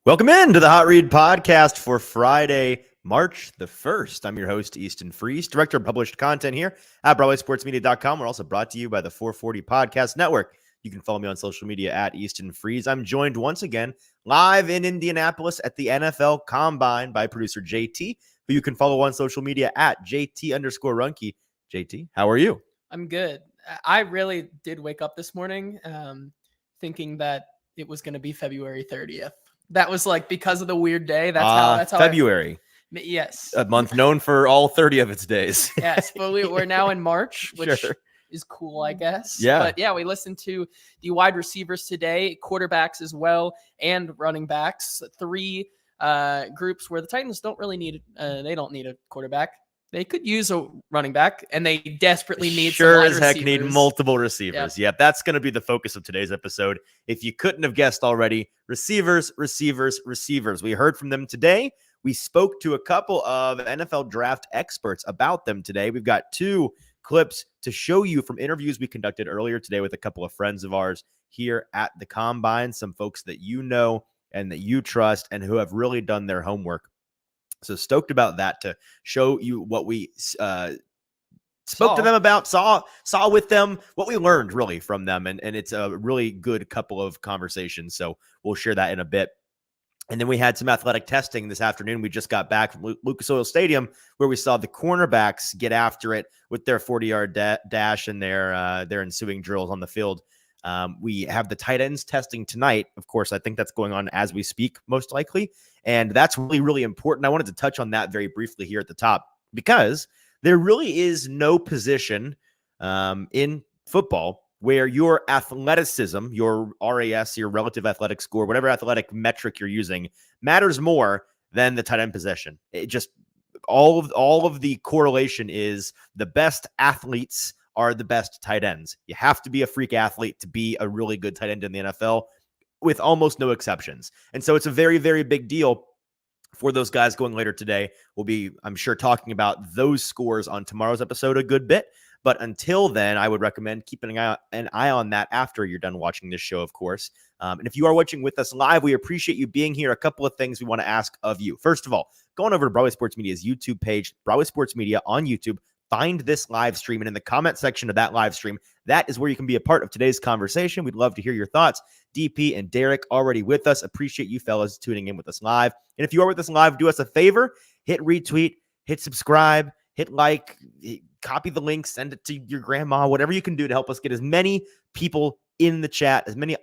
Welcome in to the Hot Read podcast for Friday, March the 1st. I'm your host, Easton Freeze, director of published content here at BroadwaySportsMedia.com. We're also brought to you by the 440 Podcast Network. You can follow me on social media at Easton Freeze. I'm joined once again live in Indianapolis at the NFL Combine by producer JT, who you can follow on social media at JT_Ruhnke. JT, how are you? I'm good. I really did wake up this morning thinking that it was going to be February 30th. That was like because of the weird day. That's how February. Yes. A month known for all 30 of its days. Yes, but we're now in March, which Sure. is cool, I guess. Yeah. But yeah, we listened to the wide receivers today, quarterbacks as well, and running backs. Three groups where the Titans don't really need they don't need a quarterback. They could use a running back, and they desperately need some wide as heck receivers. need multiple receivers. Yep, that's going to be the focus of today's episode. If you couldn't have guessed already, receivers. We heard from them today. We spoke to a couple of NFL draft experts about them today. We've got two clips to show you from interviews we conducted earlier today with a couple of friends of ours here at the Combine, some folks that you know and that you trust and who have really done their homework. So stoked about that to show you what we spoke to them about, saw with them, what we learned really from them. And it's a really good couple of conversations. So we'll share that in a bit. And then we had some athletic testing this afternoon. We just got back from Lucas Oil Stadium where we saw the cornerbacks get after it with their 40-yard dash and their ensuing drills on the field. We have the tight ends testing tonight. Of course, I think that's going on as we speak, most likely. And that's really, really important. I wanted to touch on that very briefly here at the top because there really is no position in football where your athleticism, your RAS, your relative athletic score, whatever athletic metric you're using, matters more than the tight end position. It just all of the correlation is the best athletes are the best tight ends. You have to be a freak athlete to be a really good tight end in the NFL, with almost no exceptions. And so it's a very, very big deal for those guys going later today. We'll be, I'm sure, talking about those scores on tomorrow's episode a good bit. But until then, I would recommend keeping an eye on that after you're done watching this show, of course. And if you are watching with us live, we appreciate you being here. A couple of things we want to ask of you. First of all, going over to Broadway Sports Media's YouTube page, Broadway Sports Media on YouTube. Find this live stream, and in the comment section of that live stream, that is where you can be a part of today's conversation. We'd love to hear your thoughts. DP and Derek already with us. Appreciate you fellas tuning in with us live. And if you are with us live, do us a favor, hit retweet, hit subscribe, hit like, copy the link, send it to your grandma, whatever you can do to help us get as many people in the chat, as many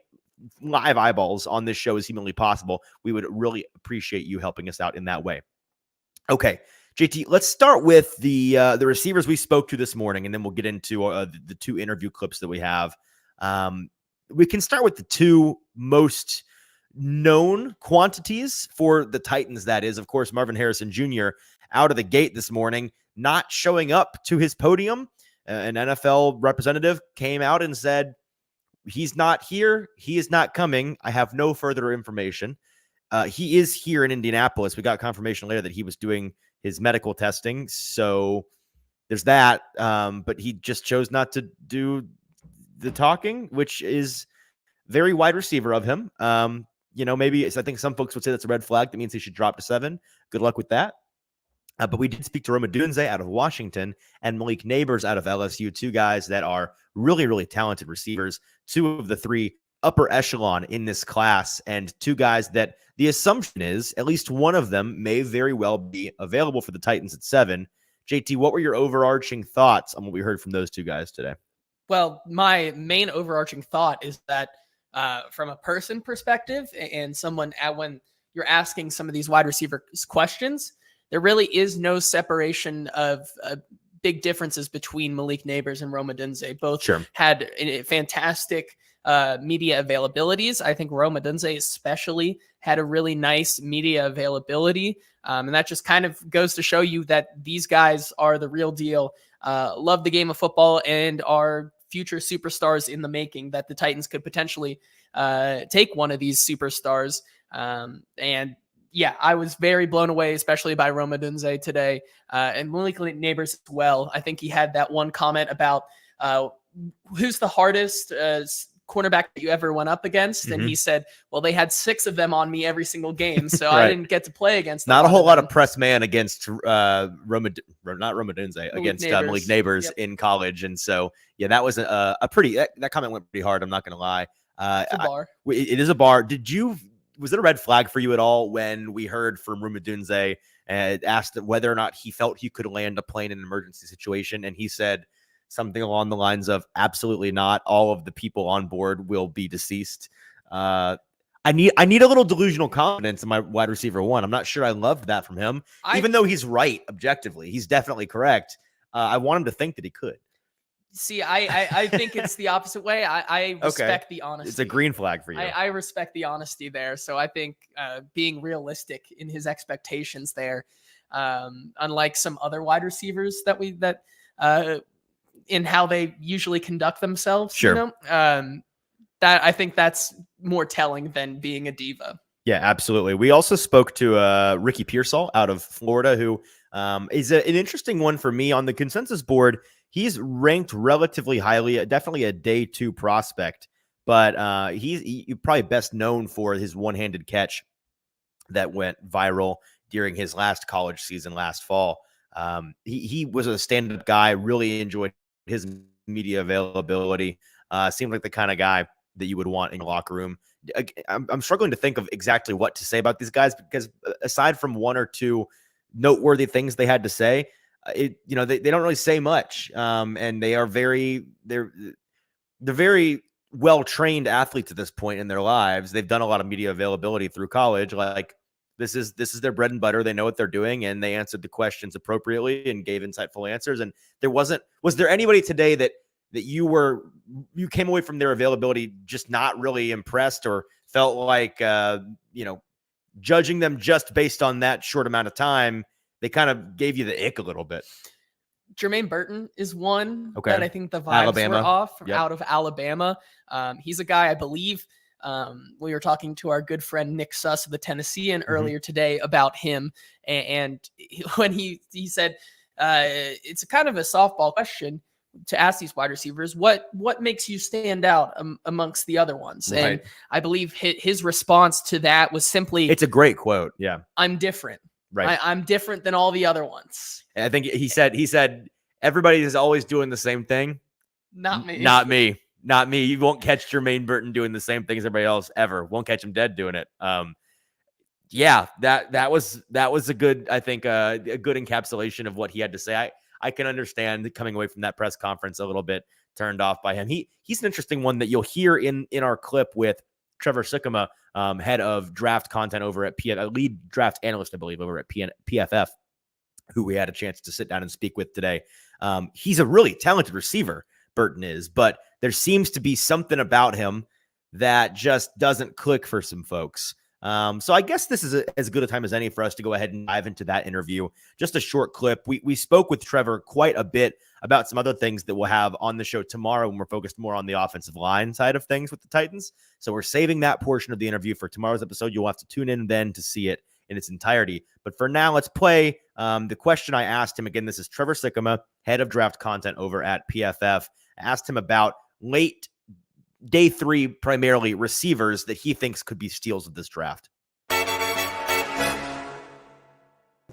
live eyeballs on this show as humanly possible. We would really appreciate you helping us out in that way. Okay. JT, let's start with the receivers we spoke to this morning, and then we'll get into the two interview clips that we have. We can start with the two most known quantities for the Titans. That is, of course, Marvin Harrison Jr. out of the gate this morning, not showing up to his podium. An NFL representative came out and said, he's not here. He is not coming. I have no further information. He is here in Indianapolis. We got confirmation later that he was doing his medical testing. So there's that. But he just chose not to do the talking, which is very wide receiver of him. Maybe I think some folks would say that's a red flag. That means he should drop to 7. Good luck with that. But we did speak to Rome Odunze out of Washington and Malik Neighbors out of LSU, two guys that are really, really talented receivers, two of the three upper echelon in this class, and two guys that the assumption is at least one of them may very well be available for the Titans at 7. JT, what were your overarching thoughts on what we heard from those two guys today? Well, my main overarching thought is that from a person perspective and someone when you're asking some of these wide receiver questions, there really is no separation of big differences between Malik Neighbors and Rome Odunze. Both had fantastic media availabilities. I think Rome Odunze especially had a really nice media availability. And that just kind of goes to show you that these guys are the real deal, love the game of football, and are future superstars in the making, that the Titans could potentially take one of these superstars. And yeah, I was very blown away, especially by Rome Odunze today, and Malik Neighbors as well. I think he had that one comment about who's the hardest cornerback that you ever went up against? And he said, well, they had 6 of them on me every single game, so I didn't get to play against them. Not a whole lot of press man against not Romadunze, against Malik Neighbors in college. And so, yeah, that was a pretty, that comment went pretty hard. I'm not going to lie. It's a bar. It is a bar. Was it a red flag for you at all when we heard from Rumadunze and asked whether or not he felt he could land a plane in an emergency situation? And he said something along the lines of, absolutely not. All of the people on board will be deceased. I need a little delusional confidence in my wide receiver 1. I'm not sure I loved that from him, even though he's right objectively. He's definitely correct. I want him to think that he could. See, I think it's the opposite way. I respect the honesty. It's a green flag for you. I respect the honesty there. So I think being realistic in his expectations there, unlike some other wide receivers that in how they usually conduct themselves. Sure. You know? That I think that's more telling than being a diva. Yeah, absolutely. We also spoke to Ricky Pearsall out of Florida, who is an interesting one for me on the consensus board. He's ranked relatively highly, definitely a day 2 prospect, but he's probably best known for his one-handed catch that went viral during his last college season last fall. He was a stand-up guy, really enjoyed his media availability. Seemed like the kind of guy that you would want in a locker room. I'm struggling to think of exactly what to say about these guys, because aside from 1 or 2 noteworthy things they had to say, they don't really say much. And they're very well-trained athletes at this point in their lives. They've done a lot of media availability through college. Like this is their bread and butter. They know what they're doing, and they answered the questions appropriately and gave insightful answers. And was there anybody today that you came away from their availability just not really impressed, or felt like, judging them just based on that short amount of time, they kind of gave you the ick a little bit? Jermaine Burton is one that I think the vibes were off out of Alabama. He's a guy, I believe, we were talking to our good friend Nick Suss of the Tennessean earlier today about him. And when he said, it's a kind of a softball question to ask these wide receivers, what makes you stand out amongst the other ones? Right. And I believe his response to that was simply, it's a great quote. Yeah. I'm different. Right. I'm different than all the other ones. And I think he said, everybody is always doing the same thing. Not me. You won't catch Jermaine Burton doing the same thing as everybody else ever. Won't catch him dead doing it. Yeah, that was a good, I think, a good encapsulation of what he had to say. I can understand coming away from that press conference a little bit turned off by him. He's an interesting one that you'll hear in our clip with Trevor Sikkema, head of draft content over at lead draft analyst, I believe, over at PFF, who we had a chance to sit down and speak with today. He's a really talented receiver, Burton is, but there seems to be something about him that just doesn't click for some folks. So I guess this is as good a time as any for us to go ahead and dive into that interview. Just a short clip. We spoke with Trevor quite a bit about some other things that we'll have on the show tomorrow when we're focused more on the offensive line side of things with the Titans. So we're saving that portion of the interview for tomorrow's episode. You'll have to tune in then to see it in its entirety. But for now, let's play the question I asked him. Again, this is Trevor Sikkema, head of draft content over at PFF. I asked him about late day 3, primarily receivers that he thinks could be steals of this draft.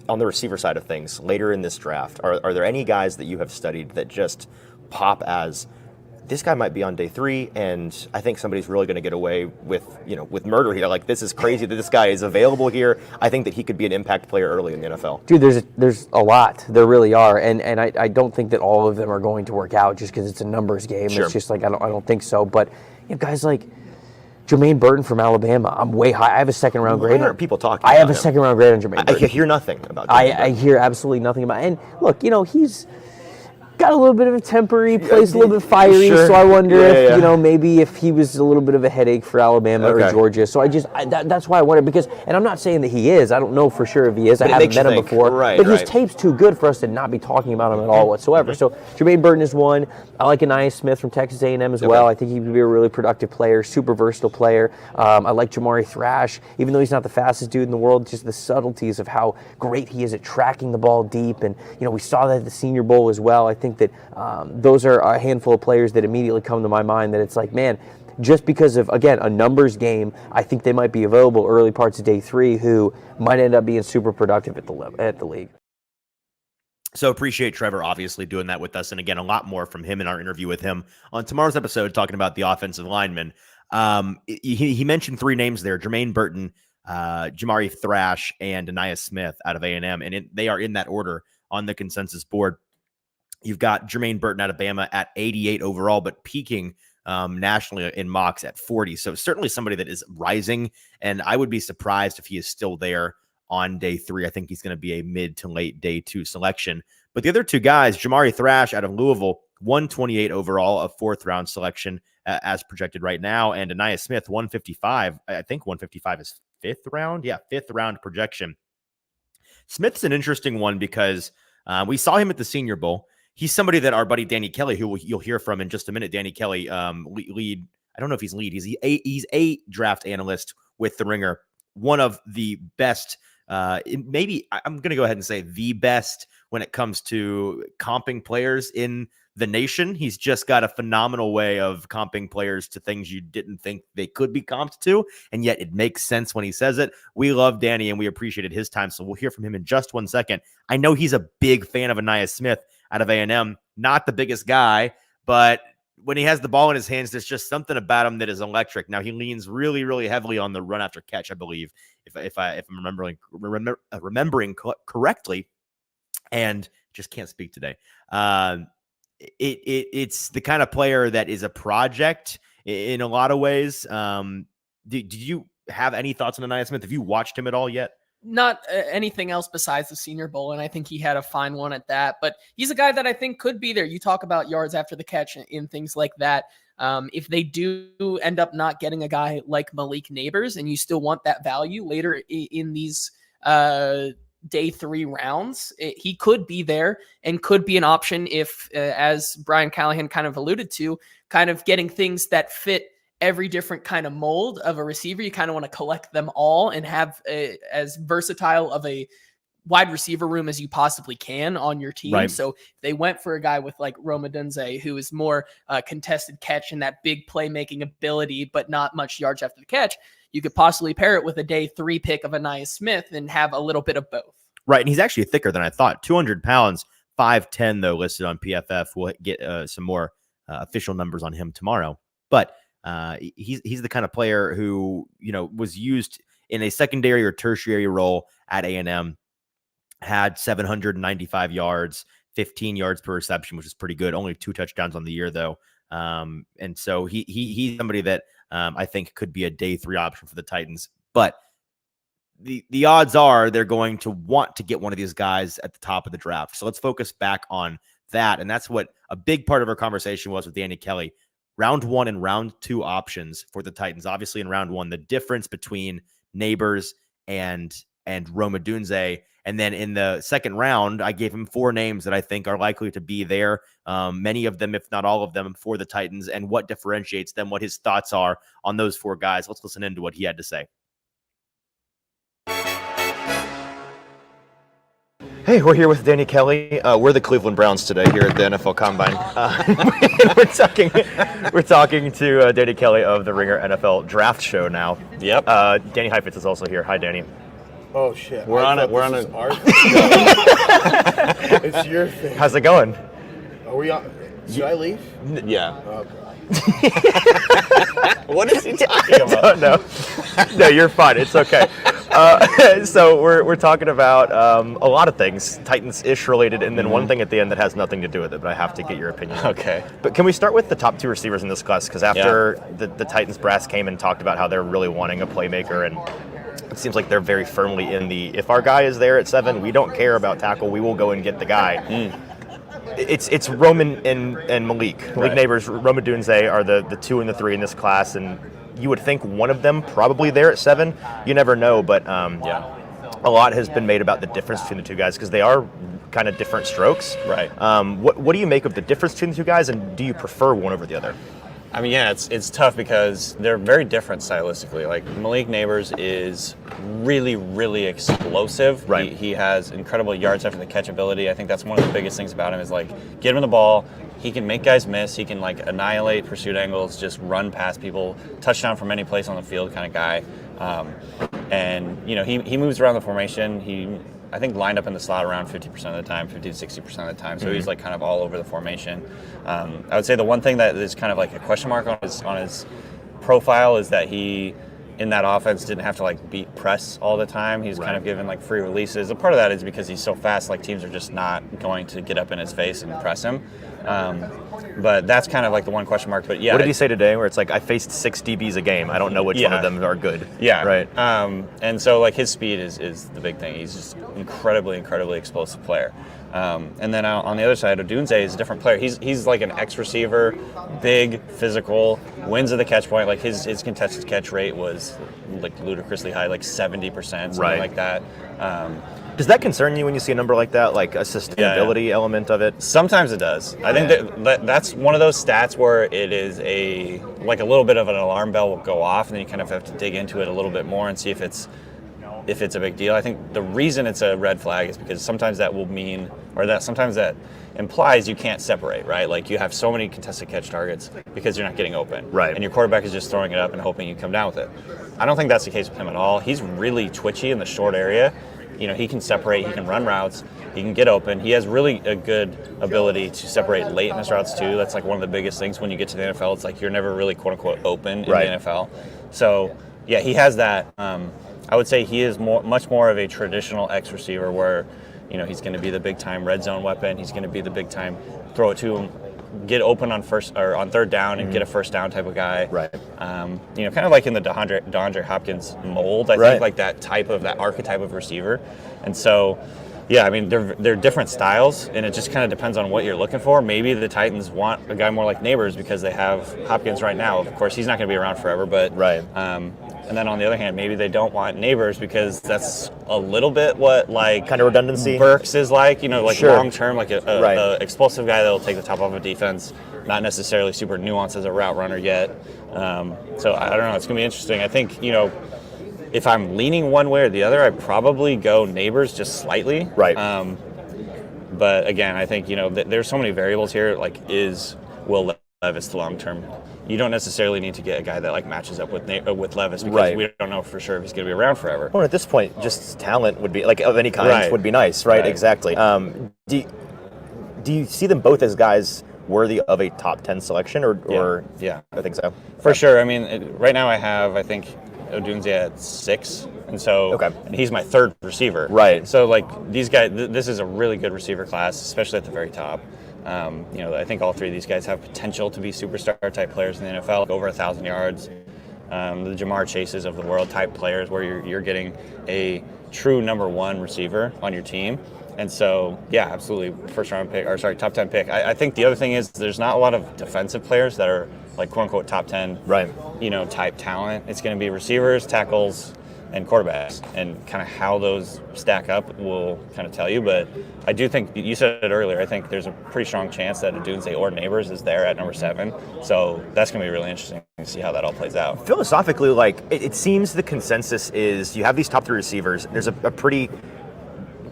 On the receiver side of things, later in this draft, are there any guys that you have studied that just pop as, this guy might be on day 3, and I think somebody's really going to get away with murder here? Like, this is crazy that this guy is available here. I think that he could be an impact player early in the NFL. Dude, there's a lot. There really are, and I don't think that all of them are going to work out just because it's a numbers game. Sure. It's just like I don't think so. But guys like Jermaine Burton from Alabama, I'm way high. I have a second round grade. Why aren't people talking? I have a second round grade on Jermaine Burton. I hear nothing about. I hear absolutely nothing about. And look, he's got a little bit of a temper. He plays a little bit fiery, sure. So I wonder if maybe if he was a little bit of a headache for Alabama or Georgia. So that's why I wonder, because, and I'm not saying that he is. I don't know for sure if he is. I haven't met him before. But his tape's too good for us to not be talking about him at all whatsoever. So Jermaine Burton is one. I like Anais Smith from Texas A&M as well. I think he would be a really productive player, super versatile player. I like Jamari Thrash, even though he's not the fastest dude in the world. Just the subtleties of how great he is at tracking the ball deep, and we saw that at the Senior Bowl as well. I think that those are a handful of players that immediately come to my mind, that it's like, man, just because of, again, a numbers game. I think they might be available early parts of day 3 who might end up being super productive at the league. So appreciate Trevor obviously doing that with us. And again, a lot more from him in our interview with him on tomorrow's episode, talking about the offensive linemen. He mentioned 3 names there: Jermaine Burton, Jamari Thrash, and Anaya Smith out of A&M. And they are in that order on the consensus board. You've got Jermaine Burton out of Bama at 88 overall, but peaking nationally in mocks at 40. So certainly somebody that is rising. And I would be surprised if he is still there on day 3. I think he's going to be a mid to late day 2 selection. But the other 2 guys, Jamari Thrash out of Louisville, 128 overall, a 4th round selection as projected right now. And Anaya Smith, 155. I think 155 is 5th round. Yeah, 5th round projection. Smith's an interesting one because we saw him at the Senior Bowl. He's somebody that our buddy Danny Kelly, who you'll hear from in just a minute, Danny Kelly, lead. I don't know if he's lead. He's a draft analyst with The Ringer. One of the best, maybe I'm going to go ahead and say the best when it comes to comping players in the nation. He's just got a phenomenal way of comping players to things you didn't think they could be comped to, and yet it makes sense when he says it. We love Danny, and we appreciated his time, so we'll hear from him in just one second. I know he's a big fan of Anaya Smith out of A&M. Not the biggest guy, but when he has the ball in his hands, there's just something about him that is electric. Now, he leans really, really heavily on the run after catch, I believe, if I'm remembering correctly, and just can't speak today. It's the kind of player that is a project in a lot of ways. Did you have any thoughts on Anaya Smith? Have you watched him at all yet? Not anything else besides the Senior Bowl, and I think he had a fine one at that. But he's a guy that I think could be there. You talk about yards after the catch and things like that. If they do end up not getting a guy like Malik Neighbors, and you still want that value later in these day 3 rounds, he could be there and could be an option if, as Brian Callahan kind of alluded to, kind of getting things that fit every different kind of mold of a receiver. You kind of want to collect them all and have as versatile of a wide receiver room as you possibly can on your team. Right. So they went for a guy with like Rome Odunze, who is more contested catch and that big playmaking ability, but not much yards after the catch. You could possibly pair it with a day 3 pick of Anaya Smith and have a little bit of both. Right. And he's actually thicker than I thought. 200 pounds, 5'10", though, listed on PFF. We'll get some more official numbers on him tomorrow. But he's the kind of player who, was used in a secondary or tertiary role at A&M, had 795 yards, 15 yards per reception, which is pretty good. Only 2 touchdowns on the year, though. And so he's somebody that I think could be a day 3 option for the Titans. But the odds are they're going to want to get one of these guys at the top of the draft. So let's focus back on that. And that's what a big part of our conversation was with Danny Kelly. Round 1 and round 2 options for the Titans. Obviously, in round 1, the difference between Neighbors and Rome Odunze. And then in the second round, I gave him 4 names that I think are likely to be there. Many of them, if not all of them, for the Titans, and what differentiates them, what his thoughts are on those 4 guys. Let's listen into what he had to say. Hey, we're here with Danny Kelly. We're the Cleveland Browns today here at the NFL Combine. We're talking to Danny Kelly of the Ringer NFL Draft Show now. Yep. Danny Heifetz is also here. Hi, Danny. Oh shit. We're on it. It's your thing. How's it going? Are we on? Should I leave? Yeah. Oh, God. What is he talking about? No, you're fine. It's okay. So we're talking about a lot of things, Titans-ish related, and then one thing at the end that has nothing to do with it, but I have to get your opinion. Okay. But can we start with the top 2 receivers in this class? Because after the Titans brass came and talked about how they're really wanting a playmaker, and it seems like they're very firmly in the, if our guy is there at 7, we don't care about tackle, we will go and get the guy. It's Roman and Malik. Malik Neighbors, Rome Odunze are the 2 and the 3 in this class, and you would think one of them probably there at 7. You never know, but a lot has been made about the difference between the 2 guys because they are kind of different strokes. Right. What do you make of the difference between the 2 guys, and do you prefer one over the other? I mean, yeah, it's tough because they're very different stylistically. Like Malik Neighbors is really, really explosive. Right. He has incredible yards after the catch ability. I think that's one of the biggest things about him is like get him the ball. He can make guys miss. He can like annihilate pursuit angles, just run past people, touchdown from any place on the field kind of guy. And you know, he moves around the formation. I think lined up in the slot around 50% of the time, 50 to 60% of the time. So he's like kind of all over the formation. I would say the one thing that is kind of like a question mark on his profile is that he, in that offense, didn't have to like beat press all the time. He's kind of given like free releases. A part of that is because he's so fast, like teams are just not going to get up in his face and press him. But that's kind of like the one question mark. But yeah, what did he say today? Where it's like I faced 6 DBs a game. I don't know which one of them are good. Yeah, right. And so like his speed is the big thing. He's just incredibly explosive player. And then on the other side, Odunze is a different player. He's like an X receiver, big, physical, wins at the catch point. Like his contested catch rate was like ludicrously high, like 70%, something like that. Does that concern you when you see a number like that, like a sustainability element of it? Sometimes it does. I think that's one of those stats where it is a little bit of an alarm bell will go off, and then you kind of have to dig into it a little bit more and see if it's a big deal. I think the reason it's a red flag is because sometimes that will mean, or that sometimes that implies you can't separate, right? Like you have so many contested catch targets because you're not getting open. Right. And your quarterback is just throwing it up and hoping you come down with it. I don't think that's the case with him at all. He's really twitchy in the short area. You know, he can separate, he can run routes, he can get open. He has really a good ability to separate late in his routes too. That's like one of the biggest things when you get to the NFL. It's like you're never really quote unquote open in the NFL. So yeah, he has that. I would say he is much more of a traditional X receiver where, you know, he's going to be the big time red zone weapon. He's going to be the big time throw it to him, get open on third down and get a first down type of guy. Right. You know, kind of like in the DeAndre Hopkins mold. I think like that archetype of receiver. And so, yeah, I mean, they're different styles, and it just kind of depends on what you're looking for. Maybe the Titans want a guy more like Neighbors because they have Hopkins right now. Of course, he's not going to be around forever, but and then on the other hand, maybe they don't want Neighbors because that's a little bit what like kind of redundancy Burks is like, you know, like long term, like a explosive guy that'll take the top off of defense, not necessarily super nuanced as a route runner yet. So I don't know. It's going to be interesting. I think, you know, if I'm leaning one way or the other, I'd probably go Neighbors just slightly. Right. But again, I think, you know, there's so many variables here. Like, is Will Levis the long term? You don't necessarily need to get a guy that like matches up with Levis because we don't know for sure if he's going to be around forever. Well, at this point, just talent would be like of any kind would be nice, right? Exactly. Do you see them both as guys worthy of a top 10 selection, or yeah, I think so for sure. I mean, right now I think Odunze at 6, and so and he's my third receiver. Right. So like these guys, this is a really good receiver class, especially at the very top. You know, I think all three of these guys have potential to be superstar type players in the NFL, like over 1,000 yards. The Jamar Chases of the world type players, where you're getting a true number 1 receiver on your team. And so, yeah, absolutely, top 10 pick. I think the other thing is there's not a lot of defensive players that are like quote unquote top 10, you know, type talent. It's going to be receivers, tackles, and quarterbacks, and kind of how those stack up will kind of tell you. But I do think, you said it earlier, I think there's a pretty strong chance that Odunze or Neighbors is there at number 7. So that's going to be really interesting to see how that all plays out. Philosophically, like it seems the consensus is you have these top 3 receivers. There's a pretty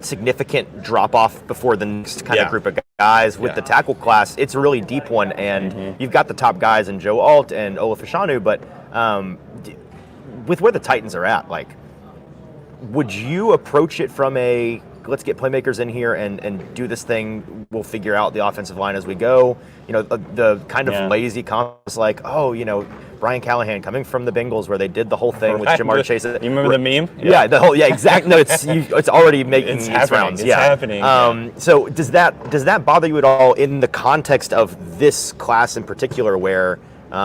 significant drop off before the next kind of group of guys. With the tackle class, it's a really deep one, and you've got the top guys in Joe Alt and Ola Fashanu, but with where the Titans are at, like, would you approach it from a let's get playmakers in here and do this thing, we'll figure out the offensive line as we go? You know, the kind of lazy comments like, oh, you know, Brian Callahan coming from the Bengals where they did the whole thing with Jamar Chase. You remember the meme? Yeah, exactly. No, it's already making its rounds. It's happening. So does that bother you at all in the context of this class in particular, where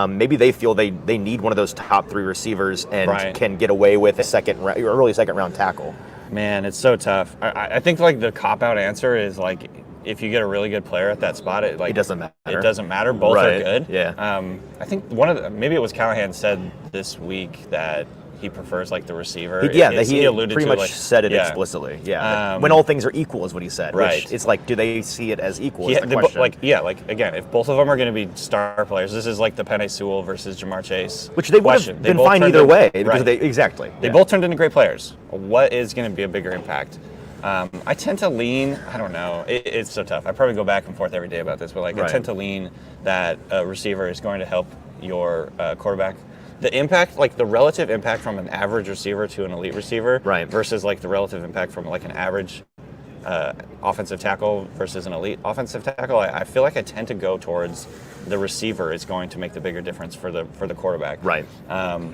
maybe they feel they need one of those top 3 receivers and can get away with a early second round tackle? Man, it's so tough. I think like the cop-out answer is like, if you get a really good player at that spot, it doesn't matter. It doesn't matter. Both are good. Yeah. I think maybe it was Callahan said this week that he prefers like the receiver. He alluded pretty to much like, said it explicitly. Yeah, when all things are equal is what he said. Right. Which it's like, do they see it as equal? Is the question. Again, if both of them are going to be star players, this is like the Penei Sewell versus Jamar Chase. Which they would have been fine either way because they both turned into great players. What is going to be a bigger impact? I tend to lean, I don't know, it's so tough. I probably go back and forth every day about this, but I tend to lean that a receiver is going to help your quarterback. The impact, like the relative impact from an average receiver to an elite receiver versus like the relative impact from like an average offensive tackle versus an elite offensive tackle, I feel like I tend to go towards the receiver is going to make the bigger difference for the quarterback. Right.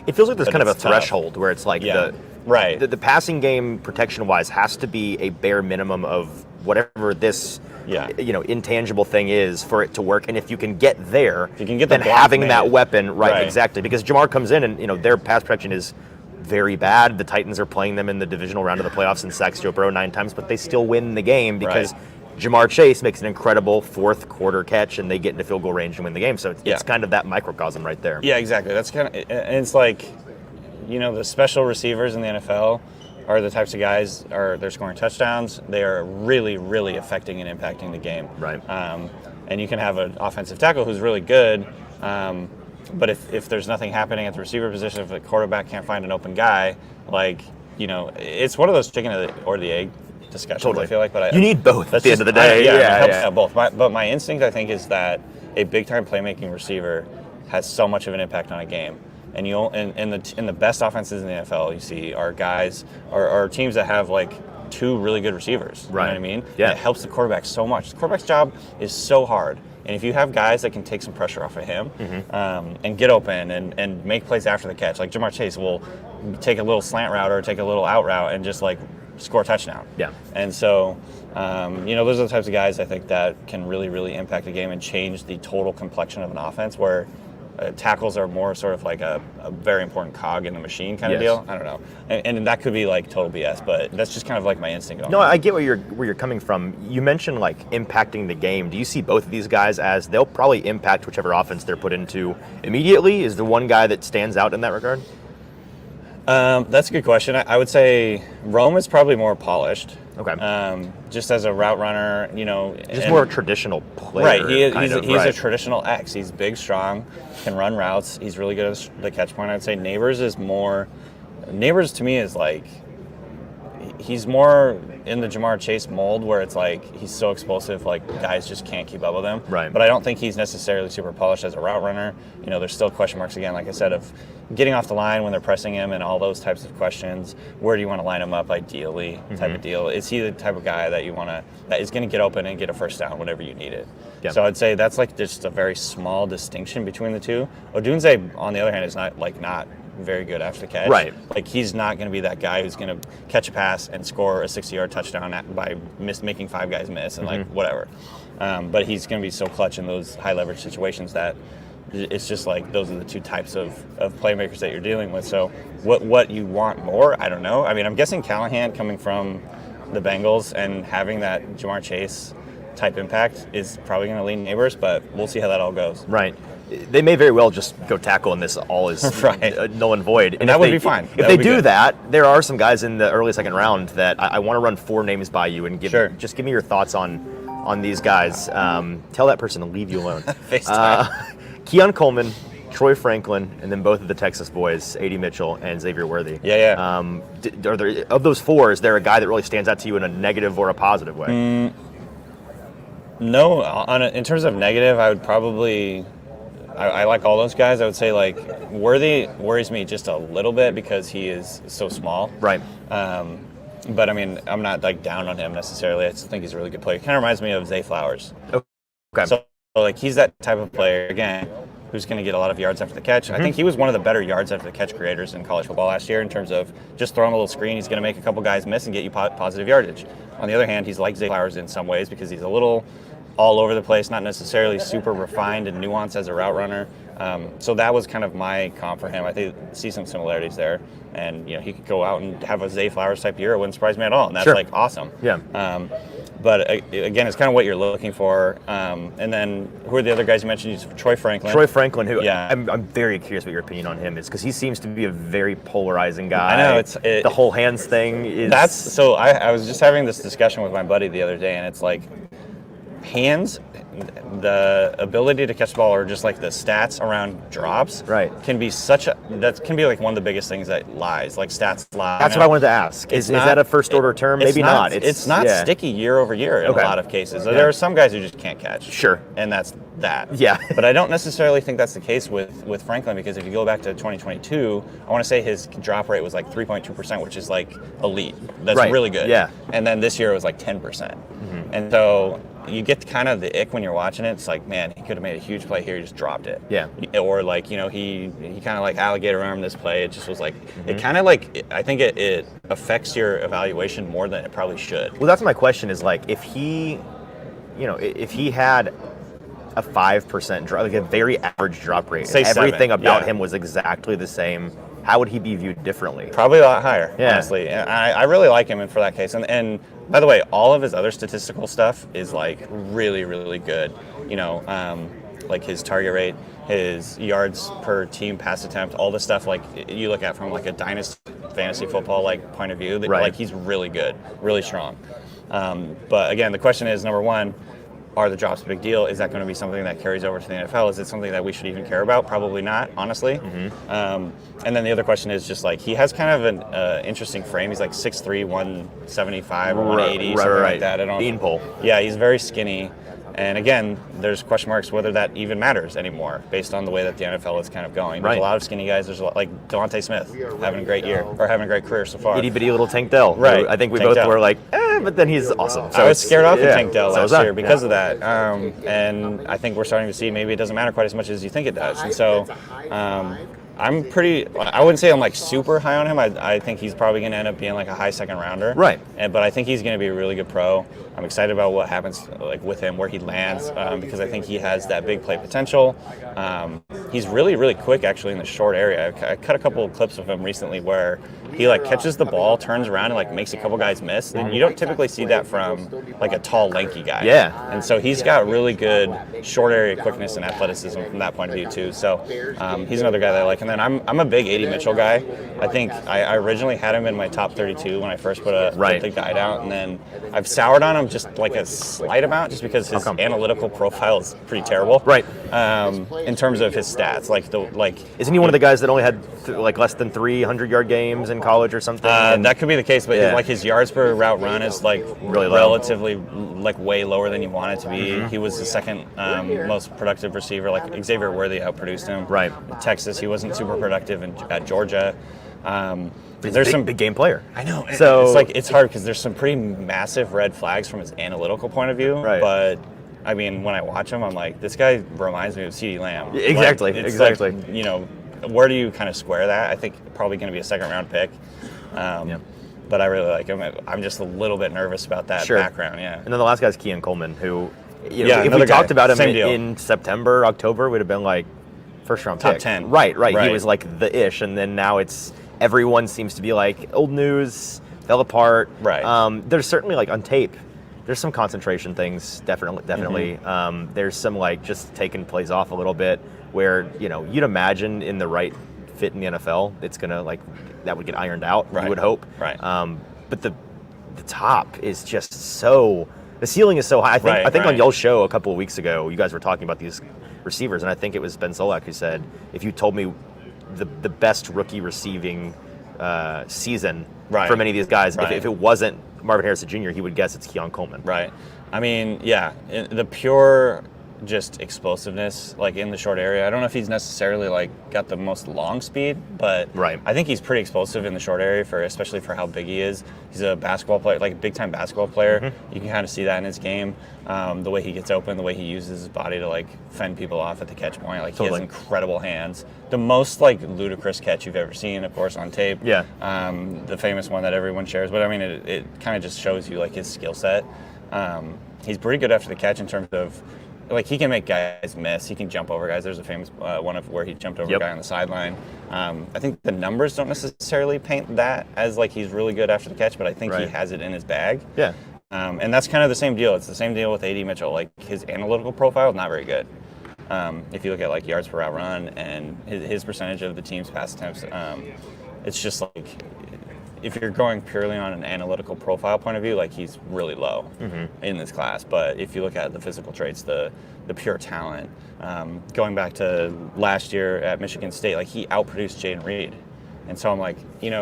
It feels like there's kind of a threshold where it's like the passing game protection-wise has to be a bare minimum of whatever this intangible thing is for it to work. And if you can get there, then having that weapon, exactly. Because Jamar comes in and their pass protection is very bad. The Titans are playing them in the divisional round of the playoffs and sacks Joe Burrow 9 times, but they still win the game because Jamar Chase makes an incredible fourth quarter catch and they get into field goal range and win the game. So it's kind of that microcosm right there. Yeah, exactly. That's kind of, and it's like, the special receivers in the NFL are the types of guys, they're scoring touchdowns. They are really, really affecting and impacting the game. Right. And you can have an offensive tackle who's really good, but if there's nothing happening at the receiver position, if the quarterback can't find an open guy, it's one of those chicken or the egg discussions. Totally. I feel like, but you need both at the end of the day. It helps both. But my instinct, I think, is that a big-time playmaking receiver has so much of an impact on a game. And in the best offenses in the NFL, you see are guys or teams that have like two really good receivers. You know what I mean? Yeah. And it helps the quarterback so much. The quarterback's job is so hard. And if you have guys that can take some pressure off of him and get open and make plays after the catch, like Jamar Chase will take a little slant route or take a little out route and just like score a touchdown. Yeah. And so, those are the types of guys I think that can really, really impact the game and change the total complexion of an offense where tackles are more sort of like a very important cog in the machine kind of deal. I don't know, and that could be like total BS, but that's just kind of like my instinct. No, I get where you're coming from. You mentioned like impacting the game. Do you see both of these guys as they'll probably impact whichever offense they're put into immediately? Is the one guy that stands out in that regard? That's a good question. I would say Rome is probably more polished. Okay. Just as a route runner, just more a traditional player. Right. He's a traditional X. He's big, strong, can run routes. He's really good at the catch point. I'd say Neighbors to me is like he's more in the Jamar Chase mold where it's like he's so explosive, like guys just can't keep up with him. Right. But I don't think he's necessarily super polished as a route runner. There's still question marks again, like I said, of getting off the line when they're pressing him and all those types of questions. Where do you want to line him up ideally type of deal? Is he the type of guy that that is going to get open and get a first down whenever you need it? Yeah. So I'd say that's like just a very small distinction between the two. Odunze, on the other hand, is not very good after the catch. Right. Like he's not going to be that guy who's going to catch a pass and score a 60-yard touchdown by making 5 guys miss and like whatever. But he's going to be so clutch in those high leverage situations that it's just like those are the two types of playmakers that you're dealing with. So what you want more, I don't know. I mean, I'm guessing Callahan coming from the Bengals and having that Jamar Chase type impact is probably going to lean Neighbors, but we'll see how that all goes. Right. They may very well just go tackle and this all is null and void. And that would be fine. If they do that, there are some guys in the early second round that I want to run 4 names by you and give me your thoughts on these guys. Tell that person to leave you alone. Keon Coleman, Troy Franklin, and then both of the Texas boys, A.D. Mitchell and Xavier Worthy. Yeah. Are there, of those 4, is there a guy that really stands out to you in a negative or a positive way? No. In terms of negative, I would probably... I like all those guys. I would say like Worthy worries me just a little bit because he is so small. Right. But I mean, I'm not like down on him necessarily. I just think he's a really good player. He kind of reminds me of Zay Flowers. Okay. So like he's that type of player again who's going to get a lot of yards after the catch. I think he was one of the better yards after the catch creators in college football last year in terms of just throwing a little screen. He's going to make a couple guys miss and get you positive yardage. On the other hand, he's like Zay Flowers in some ways because he's a little all over the place, not necessarily super refined and nuanced as a route runner. So that was kind of my comp for him. I see some similarities there. And, he could go out and have a Zay Flowers type year. It wouldn't surprise me at all. And that's like awesome. Yeah. But again, it's kind of what you're looking for. And then who are the other guys you mentioned? Troy Franklin. Troy Franklin, who yeah. I'm very curious what your opinion on him is, because he seems to be a very polarizing guy. I know the whole hands thing is. I was just having this discussion with my buddy the other day, and it's like hands. The ability to catch the ball, or just like the stats around drops, can be like one of the biggest things that lies. Like stats lie. That's what I wanted to ask. Is that a first order term? Maybe not. It's not sticky year over year in a lot of cases. There are some guys who just can't catch. Sure. And that's that. Yeah. But I don't necessarily think that's the case with Franklin, because if you go back to 2022, I want to say his drop rate was like 3.2%, which is like elite. That's really good. Yeah. And then this year it was like 10%. And so you get kind of the ick when you're watching it. It's like, man, he could have made a huge play here. He just dropped it. Yeah. Or like, he kind of like alligator armed this play. It just was like, it kind of like, I think it affects your evaluation more than it probably should. Well, that's my question is like, if he had a 5% drop, like a very average drop rate, say everything 7, about him was exactly the same, how would he be viewed differently? Probably a lot higher, honestly. And I really like him for that case. And by the way, all of his other statistical stuff is like really, really good. Like his target rate, his yards per team pass attempt, all the stuff like you look at from like a dynasty fantasy football like point of view. Like he's really good, really strong. But again, the question is, number one, are the drops a big deal? Is that going to be something that carries over to the NFL? Is it something that we should even care about? Probably not, honestly. And then the other question is just like, he has kind of an interesting frame. He's like 6'3", 175 or 180, something like that. I don't. Beanpole. Yeah, he's very skinny. And again, there's question marks whether that even matters anymore based on the way that the NFL is kind of going. There's a lot of skinny guys. There's a lot, like Devontae Smith having a great year, or having a great career so far. Itty bitty little Tank Dell. Right. I think we Tank both Dell. were like, but then he's awesome. So I was scared off of Tank Dell last year because of that. Yeah. And I think we're starting to see maybe it doesn't matter quite as much as you think it does. And so I wouldn't say I'm like super high on him. I think he's probably going to end up being like a high second rounder. Right. But I think he's going to be a really good pro. I'm excited about what happens like with him, where he lands, because I think he has that big play potential. He's really, really quick actually in the short area. I cut a couple of clips of him recently where he like catches the ball, turns around, and like makes a couple guys miss. And you don't typically see that from like a tall, lanky guy. Yeah. And so he's got really good short area quickness and athleticism from that point of view too. So he's another guy that I like. And then I'm a big A.D. Mitchell guy. I think I originally had him in my top 32 when I first put the guide out, and then I've soured on him just like a slight amount, just because his analytical profile is pretty terrible. Right. In terms of his stats, isn't he one of the guys that only had like less than 300-yard games in college or something? That could be the case, but his yards per route run is like really low. Relatively like way lower than you want it to be. He was the second most productive receiver. Like Xavier Worthy outproduced him. Right. Texas, he wasn't super productive at Georgia. There's some big game player. I know. So it's hard because there's some pretty massive red flags from his analytical point of view. Right. But I mean, when I watch him, I'm like, this guy reminds me of CeeDee Lamb. Exactly. Like, exactly. Like, where do you kind of square that? I think probably going to be a second round pick. But I really like him. I'm just a little bit nervous about that background. Yeah. And then the last guy's Keon Coleman, who, if we talked about him in in September, October, would have been like first round pick. Top 10. Right. He was like the ish, and then now everyone seems to be like old news, fell apart. Right. There's certainly like on tape, there's some concentration things, definitely. There's some like just taking plays off a little bit where, you'd imagine in the right fit in the NFL, it's gonna like that would get ironed out. You would hope. Right. But the top is just so. The ceiling is so high. I think on y'all's show a couple of weeks ago, you guys were talking about these receivers, and I think it was Ben Solak who said, if you told me the best rookie receiving season from any of these guys, if it wasn't Marvin Harrison Jr., he would guess it's Keon Coleman. Right. I mean, the pure just explosiveness, like in the short area. I don't know if he's necessarily like got the most long speed, but I think he's pretty explosive in the short area especially for how big he is. He's a basketball player, like a big time basketball player. You can kind of see that in his game. The way he gets open, the way he uses his body to like fend people off at the catch point. Like he has incredible hands. The most like ludicrous catch you've ever seen, of course, on tape. Yeah. The famous one that everyone shares, but I mean, it kind of just shows you like his skill set. He's pretty good after the catch in terms of, like, he can make guys miss. He can jump over guys. There's a famous one of where he jumped over a guy on the sideline. I think the numbers don't necessarily paint that as like he's really good after the catch, but I think he has it in his bag. Yeah. And that's kind of the same deal. It's the same deal with AD Mitchell. Like, his analytical profile is not very good. If you look at like yards per route run and his percentage of the team's pass attempts, it's just like, if you're going purely on an analytical profile point of view, like, he's really low in this class. But if you look at the physical traits, the pure talent, going back to last year at Michigan State, like, he outproduced Jaden Reed. And so I'm like,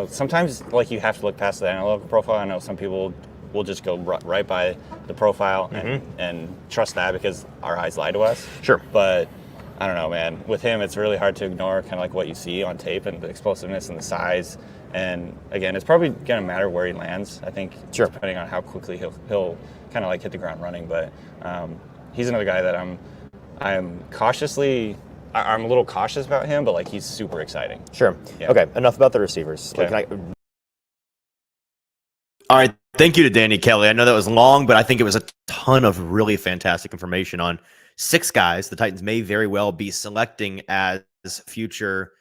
sometimes like you have to look past the analytical profile. I know some people will just go right by the profile and trust that because our eyes lie to us. Sure. But I don't know, man. With him, it's really hard to ignore kind of like what you see on tape and the explosiveness and the size. And again, it's probably going to matter where he lands, I think, depending on how quickly he'll kind of like hit the ground running. But he's another guy that I'm a little cautious about him, but like, he's super exciting. Sure. Yeah. Okay. Enough about the receivers. Okay. All right. Thank you to Danny Kelly. I know that was long, but I think it was a ton of really fantastic information on 6 guys the Titans may very well be selecting as future.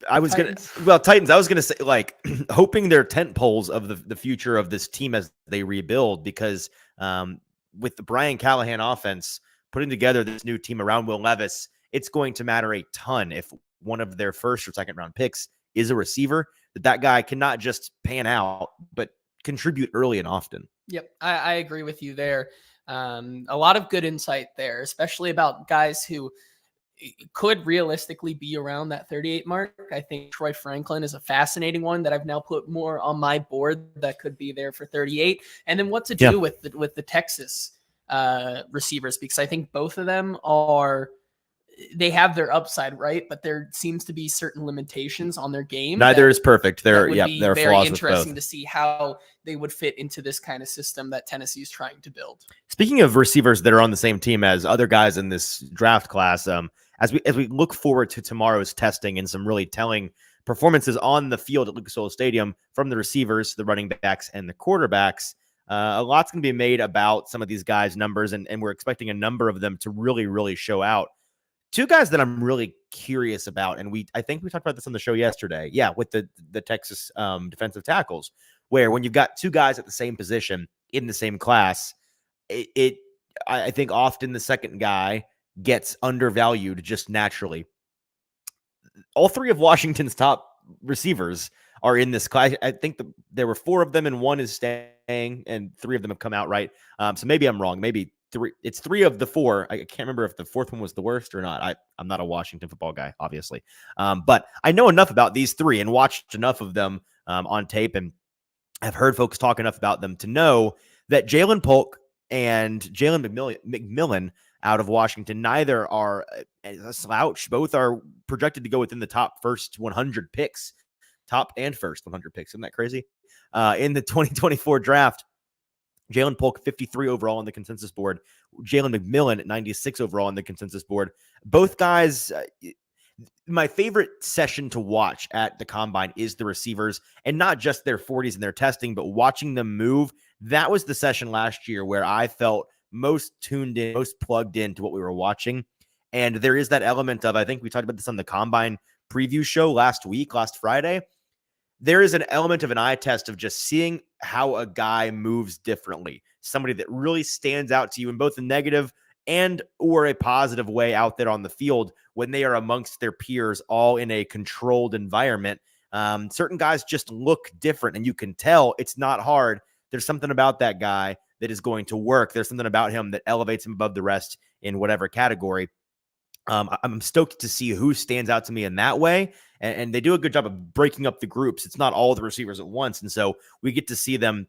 Titans. I was gonna say, like, hoping they're tent poles of the future of this team as they rebuild, because with the Brian Callahan offense putting together this new team around Will Levis, it's going to matter a ton if one of their first or second round picks is a receiver, that guy cannot just pan out, but contribute early and often. Yep, I agree with you there. A lot of good insight there, especially about guys who could realistically be around that 38 mark. I think Troy Franklin is a fascinating one that I've now put more on my board that could be there for 38. And then what to do with the Texas receivers, because I think both of them they have their upside, right? But there seems to be certain limitations on their game. Neither is perfect. They're very flaws interesting with both. to see how they would fit into this kind of system that Tennessee is trying to build. Speaking of receivers that are on the same team as other guys in this draft class, as we look forward to tomorrow's testing and some really telling performances on the field at Lucas Oil Stadium from the receivers, the running backs, and the quarterbacks, a lot's going to be made about some of these guys' numbers, and we're expecting a number of them to really, really show out. 2 guys that I'm really curious about, and I think we talked about this on the show yesterday. Yeah, with the Texas defensive tackles, where when you've got 2 guys at the same position in the same class, I think often the second guy gets undervalued just naturally. All 3 of Washington's top receivers are in this class. I think there were 4 of them, and 1 is staying, and 3 of them have come out, right? So maybe I'm wrong. Maybe 3. It's 3 of the 4. I can't remember if the 4th one was the worst or not. I'm not a Washington football guy, obviously. But I know enough about these 3 and watched enough of them on tape, and I've heard folks talk enough about them to know that Jalen Polk and Jalen McMillan out of Washington, neither are a slouch. Both are projected to go within the top first 100 picks, top and first 100 picks. Isn't that crazy? In the 2024 draft, Jalen Polk, 53 overall on the consensus board. Jalen McMillan at 96 overall on the consensus board. Both guys, my favorite session to watch at the Combine is the receivers, and not just their 40s and their testing, but watching them move. That was the session last year where I felt most tuned in, most plugged into what we were watching. And there is that element of, I think we talked about this on the Combine preview show last Friday. There is an element of an eye test of just seeing how a guy moves differently. Somebody that really stands out to you in both a negative and or a positive way out there on the field when they are amongst their peers, all in a controlled environment. Certain guys just look different, and you can tell. It's not hard. There's something about that guy that is going to work. There's something about him that elevates him above the rest in whatever category. I'm stoked to see who stands out to me in that way. And they do a good job of breaking up the groups. It's not all the receivers at once. And so we get to see them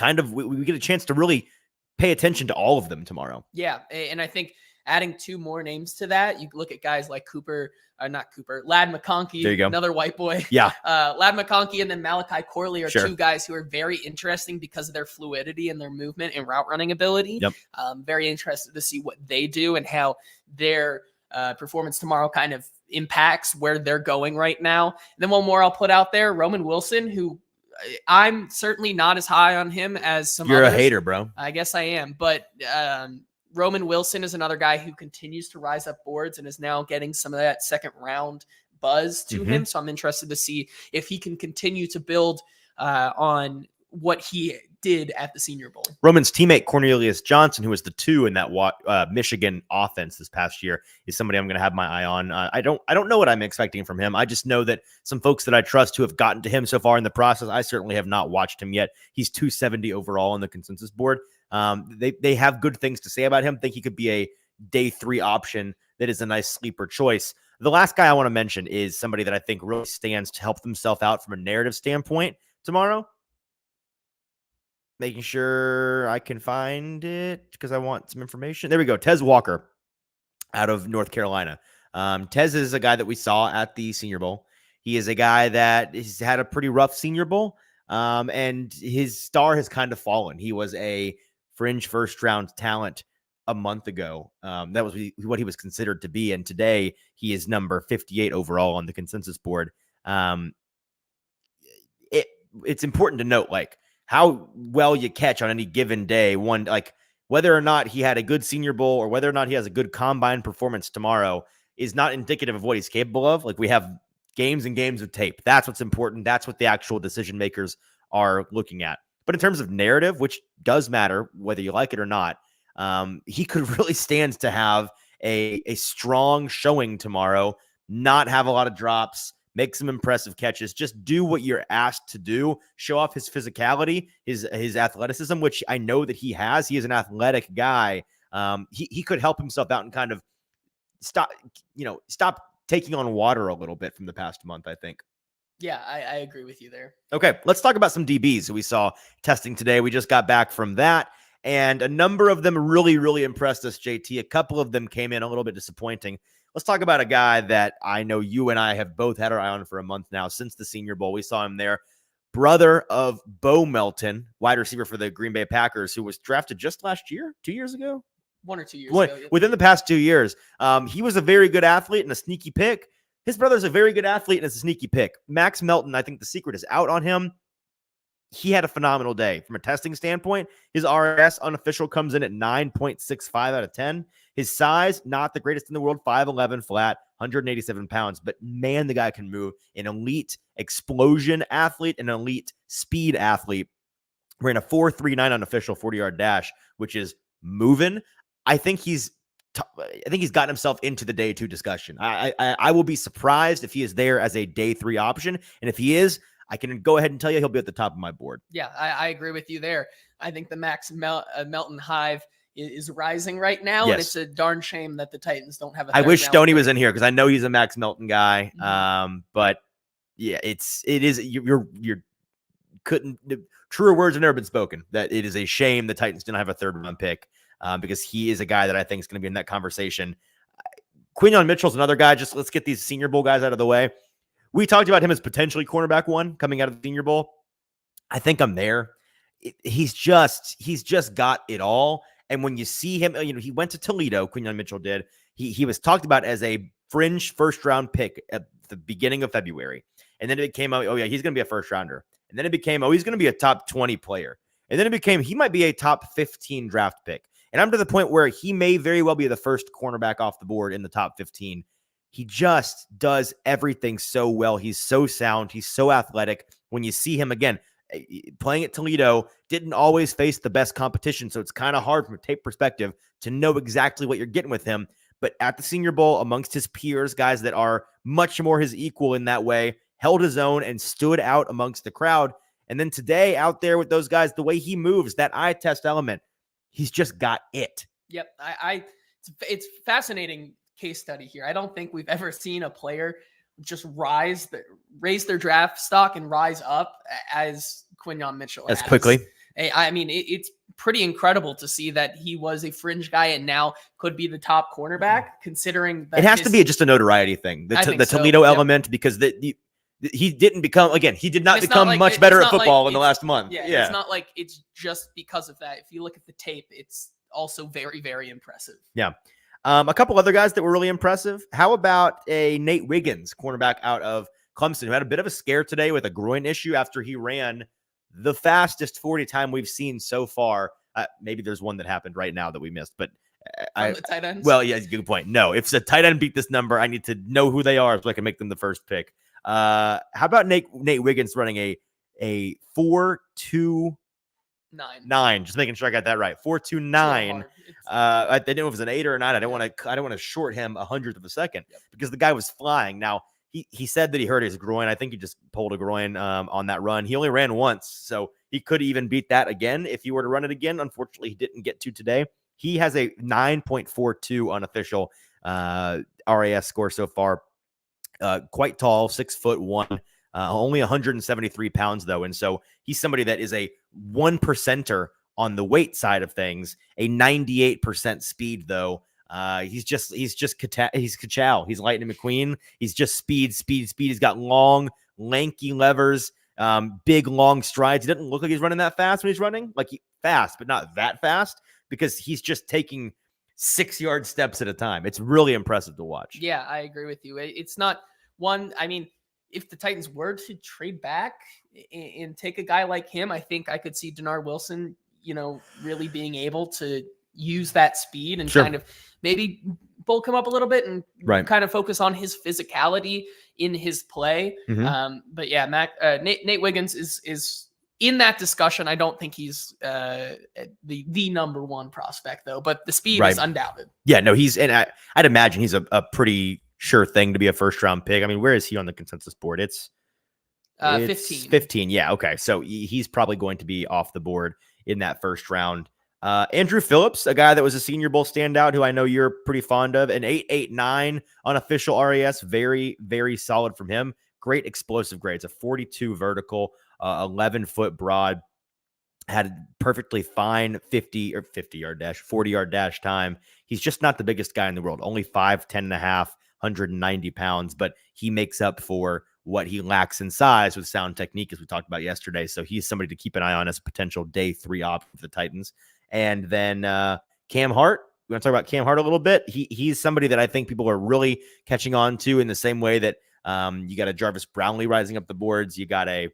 we get a chance to really pay attention to all of them tomorrow. Yeah. And I think adding 2 more names to that, you look at guys like Ladd McConkey, there you go. Another white boy. Yeah. Ladd McConkey and then Malachi Corley are Sure. 2 guys who are very interesting because of their fluidity and their movement and route running ability. Yep. Very interested to see what they do and how their performance tomorrow kind of impacts where they're going right now. And then one more I'll put out there, Roman Wilson, who I'm certainly not as high on him as some You're others. a hater, bro. I guess I am. But Roman Wilson is another guy who continues to rise up boards and is now getting some of that second round buzz to him. So I'm interested to see if he can continue to build on what he did at the Senior Bowl. Roman's teammate Cornelius Johnson, who was the 2 in that Michigan offense this past year, is somebody I'm going to have my eye on. I don't know what I'm expecting from him. I just know that some folks that I trust who have gotten to him so far in the process, I certainly have not watched him yet. He's 270 overall on the consensus board. They have good things to say about him. Think he could be a day 3 option that is a nice sleeper choice. The last guy I want to mention is somebody that I think really stands to help himself out from a narrative standpoint tomorrow. Making sure I can find it because I want some information. There we go. Tez Walker out of North Carolina. Tez is a guy that we saw at the Senior Bowl. He is a guy that has had a pretty rough Senior Bowl, and his star has kind of fallen. He was a fringe first-round talent a month ago. That was what he was considered to be, and today he is number 58 overall on the consensus board. It's important to note, like, how well you catch on any given day, whether or not he had a good Senior Bowl or whether or not he has a good combine performance tomorrow is not indicative of what he's capable of. Like, we have games and games of tape. That's what's important. That's what the actual decision makers are looking at. But in terms of narrative, which does matter whether you like it or not, he could really stand to have a strong showing tomorrow, not have a lot of drops, make some impressive catches, just do what you're asked to do, show off his physicality, his athleticism, which I know that he has. He is an athletic guy. He could help himself out and kind of stop taking on water a little bit from the past month, I think. Yeah, I agree with you there. Okay, let's talk about some DBs who we saw testing today. We just got back from that, and a number of them really, really impressed us, JT. A couple of them came in a little bit disappointing. Let's talk about a guy that I know you and I have both had our eye on for a month now since the Senior Bowl. We saw him there. Brother of Bo Melton, wide receiver for the Green Bay Packers, who was drafted just last year, 2 years ago? 1 or 2 years ago. Within the past 2 years. He was a very good athlete and a sneaky pick. His brother's a very good athlete and is a sneaky pick. Max Melton, I think the secret is out on him. He had a phenomenal day. From a testing standpoint, his RS unofficial comes in at 9.65 out of 10. His size, not the greatest in the world, 5'11", flat, 187 pounds. But man, the guy can move. An elite explosion athlete, an elite speed athlete. Ran a 4.39 unofficial 40-yard dash, which is moving. I think he's gotten himself into the day 2 discussion. I will be surprised if he is there as a day 3 option. And if he is, I can go ahead and tell you he'll be at the top of my board. Yeah, I agree with you there. I think the Max Melton hive is rising right now, yes. And it's a darn shame that the Titans don't have a I wish down Stoney pick. was in here because I know he's a Max Melton guy. Mm-hmm. But yeah, you're couldn't truer words have never been spoken. That it is a shame the Titans didn't have a 3rd round pick because he is a guy that I think is going to be in that conversation. Quinyon Mitchell's another guy. Just let's get these Senior Bowl guys out of the way. We talked about him as potentially cornerback 1 coming out of the Senior Bowl. I think I'm there. He's just got it all. And when you see him, he went to Toledo. Quinyon Mitchell did. He was talked about as a fringe first-round pick at the beginning of February. And then it became, oh yeah, he's going to be a first-rounder. And then it became, he's going to be a top 20 player. And then it became, he might be a top 15 draft pick. And I'm to the point where he may very well be the first cornerback off the board in the top 15. He just does everything so well. He's so sound. He's so athletic. When you see him again, playing at Toledo, didn't always face the best competition. So it's kind of hard from a tape perspective to know exactly what you're getting with him. But at the Senior Bowl, amongst his peers, guys that are much more his equal in that way, held his own and stood out amongst the crowd. And then today out there with those guys, the way he moves, that eye test element, he's just got it. Yep. It's fascinating case study here. I don't think we've ever seen a player just raise their draft stock and rise up as Quinyon Mitchell as quickly. I mean, it's pretty incredible to see that he was a fringe guy and now could be the top cornerback, considering that it has to be just a notoriety thing. The Toledo element, because he didn't become, again, he did not become much better at football in the last month. Yeah, it's not like it's just because of that. If you look at the tape, it's also very, very impressive. Yeah. A couple other guys that were really impressive. How about a Nate Wiggins, cornerback out of Clemson, who had a bit of a scare today with a groin issue after he ran the fastest 40 time we've seen so far. Maybe there's one that happened right now that we missed, but the tight ends? Well, yeah, good point. No, if a tight end beat this number, I need to know who they are so I can make them the first pick. How about Nate Wiggins running a 4.2 9. Just making sure I got that right. 4.29. I didn't know if it was an 8 or a 9. I don't want to short him 100th of a second because the guy was flying. Now he said that he hurt his groin. I think he just pulled a groin on that run. He only ran once, so he could even beat that again if he were to run it again. Unfortunately, he didn't get to today. He has a 9.42 unofficial RAS score so far. Quite tall, 6'1", only 173 pounds though, and so he's somebody that is a 1%er on the weight side of things. A 98% speed though. He's Ka-Chow. He's Lightning McQueen. He's just speed. He's got long, lanky levers, big, long strides. He doesn't look like he's running that fast when he's running. Like fast, but not that fast because he's just taking 6-yard steps at a time. It's really impressive to watch. Yeah, I agree with you. It's not one. I mean, if the Titans were to trade back and take a guy like him, I think I could see Denard Wilson, really being able to use that speed and kind of maybe bulk him up a little bit and kind of focus on his physicality in his play. But yeah, Nate Wiggins is in that discussion. I don't think he's the number one prospect though, but the speed is undoubted. Yeah, no, I'd imagine he's a pretty sure thing to be a first round pick. I mean, where is he on the consensus board? It's 15. 15. Yeah. Okay. So he's probably going to be off the board in that first round. Andrew Phillips, a guy that was a Senior Bowl standout who I know you're pretty fond of, an 8.89 unofficial RAS. Very, very solid from him. Great explosive grades, a 42 vertical, 11-foot broad, had perfectly fine 40-yard dash time. He's just not the biggest guy in the world, only 5'10 and a half, 190 pounds, but he makes up for what he lacks in size with sound technique, as we talked about yesterday. So he's somebody to keep an eye on as a potential day 3 option for the Titans. And then Cam Hart. We want to talk about Cam Hart a little bit. He's somebody that I think people are really catching on to in the same way that you got a Jarvis Brownlee rising up the boards. You got a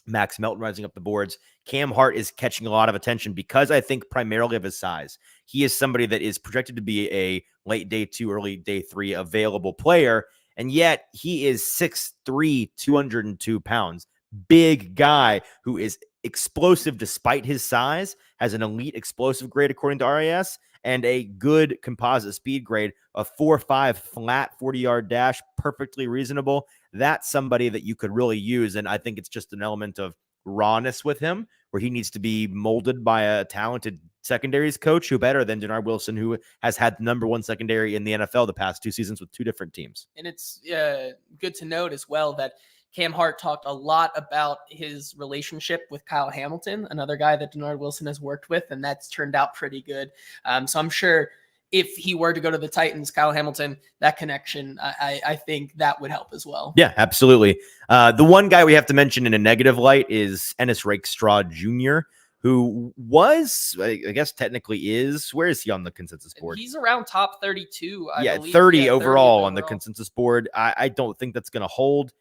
Max Melton rising up the boards. Cam Hart is catching a lot of attention because I think primarily of his size. He is somebody that is projected to be a late day 2, early day 3 available player. And yet he is 6'3", 202 pounds. Big guy who is explosive despite his size, has an elite explosive grade according to RAS, and a good composite speed grade, a 4.5 flat 40-yard dash, perfectly reasonable. That's somebody that you could really use, and I think it's just an element of rawness with him, where he needs to be molded by a talented secondaries coach who better than Denard Wilson, who has had the number 1 secondary in the NFL the past 2 seasons with 2 different teams. And it's good to note as well that Cam Hart talked a lot about his relationship with Kyle Hamilton, another guy that Denard Wilson has worked with, and that's turned out pretty good. So I'm sure if he were to go to the Titans, Kyle Hamilton, that connection, I think that would help as well. Yeah, absolutely. The one guy we have to mention in a negative light is Ennis Rakestraw Jr., who was, I guess technically is, where is he on the consensus board? He's around top 32. I believe. 30 overall on the consensus board. I don't think that's going to hold.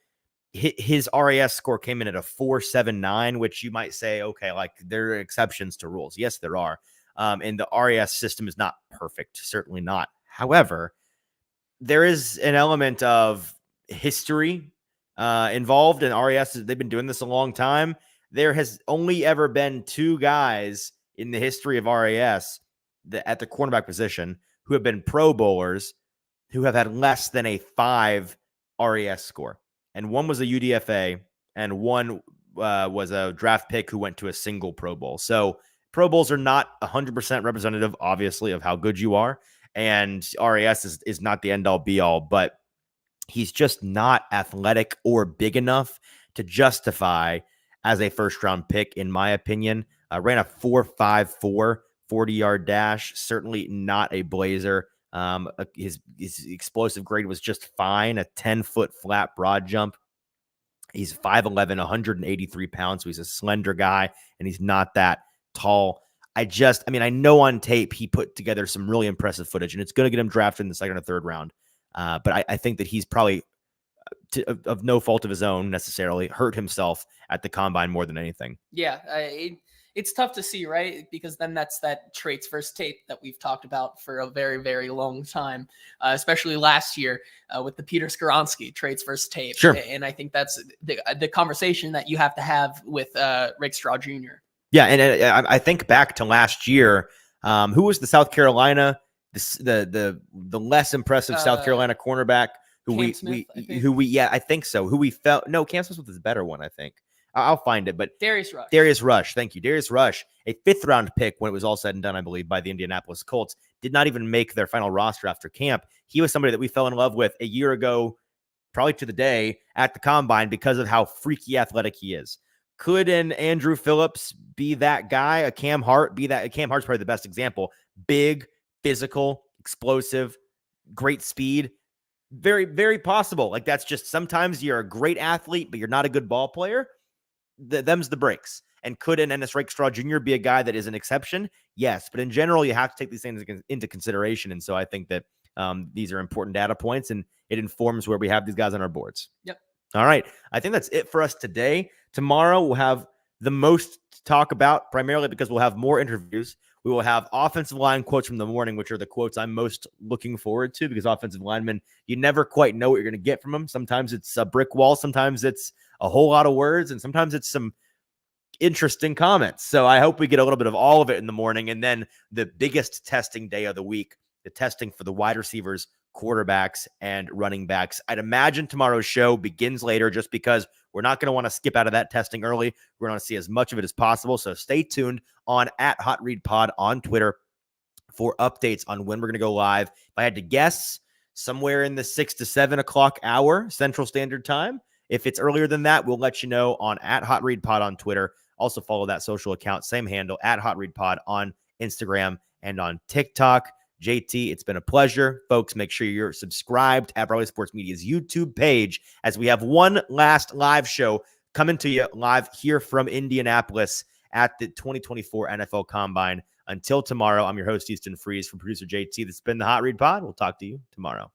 His RAS score came in at a 4.79, which you might say, okay, like there are exceptions to rules. Yes, there are. And the RAS system is not perfect. Certainly not. However, there is an element of history involved in RAS. They've been doing this a long time. There has only ever been 2 guys in the history of RAS at the cornerback position who have been Pro Bowlers who have had less than a 5 RAS score. And one was a UDFA, and one was a draft pick who went to a single Pro Bowl. So Pro Bowls are not 100% representative, obviously, of how good you are. And RAS is not the end-all, be-all, but he's just not athletic or big enough to justify as a first-round pick, in my opinion. Ran a 4.54 40-yard dash, certainly not a blazer. His explosive grade was just fine, a 10-foot flat broad jump. He's 5'11", 183 pounds, so he's a slender guy, and he's not that tall. I know on tape he put together some really impressive footage, and it's going to get him drafted in the 2nd or 3rd round. But I think that he's probably, of no fault of his own necessarily, hurt himself at the combine more than anything. Yeah, it's tough to see, right? Because then that's that traits versus tape that we've talked about for a very, very long time, especially last year with the Peter Skoronski traits versus tape. Sure. And I think that's the conversation that you have to have with Rakestraw Jr. Yeah, and I think back to last year. Who was the South Carolina, the less impressive South Carolina cornerback Cam I think so. Who we felt no, Cam Smith was the better one, I think. I'll find it, but Darius Rush. Darius Rush, thank you. Darius Rush, a 5th round pick when it was all said and done, I believe, by the Indianapolis Colts, did not even make their final roster after camp. He was somebody that we fell in love with a year ago, probably to the day, at the combine because of how freaky athletic he is. Could an Andrew Phillips be that guy? A Cam Hart be that? Cam Hart's probably the best example. Big, physical, explosive, great speed. Very, very possible. Like, that's just sometimes you're a great athlete, but you're not a good ball player. Them's the breaks. And could an Ennis Rakestraw Jr. be a guy that is an exception? Yes. But in general, you have to take these things into consideration. And so I think that these are important data points, and it informs where we have these guys on our boards. Yep. All right. I think that's it for us today. Tomorrow, we'll have the most to talk about, primarily because we'll have more interviews. We will have offensive line quotes from the morning, which are the quotes I'm most looking forward to, because offensive linemen, you never quite know what you're going to get from them. Sometimes it's a brick wall. Sometimes it's a whole lot of words. And sometimes it's some interesting comments. So I hope we get a little bit of all of it in the morning. And then the biggest testing day of the week, the testing for the wide receivers, quarterbacks, and running backs. I'd imagine tomorrow's show begins later just because we're not going to want to skip out of that testing early. We're going to see as much of it as possible. So stay tuned on @HotReadPod on Twitter for updates on when we're going to go live. If I had to guess, somewhere in the 6 to 7 o'clock hour Central Standard Time. If it's earlier than that, we'll let you know on @HotReadPod on Twitter. Also follow that social account, same handle, @HotReadPod on Instagram and on TikTok. JT, it's been a pleasure. Folks, make sure you're subscribed at Broadway Sports Media's YouTube page, as we have one last live show coming to you live here from Indianapolis at the 2024 NFL Combine. Until tomorrow, I'm your host, Easton Freeze, from producer JT. This has been the Hot Read Pod. We'll talk to you tomorrow.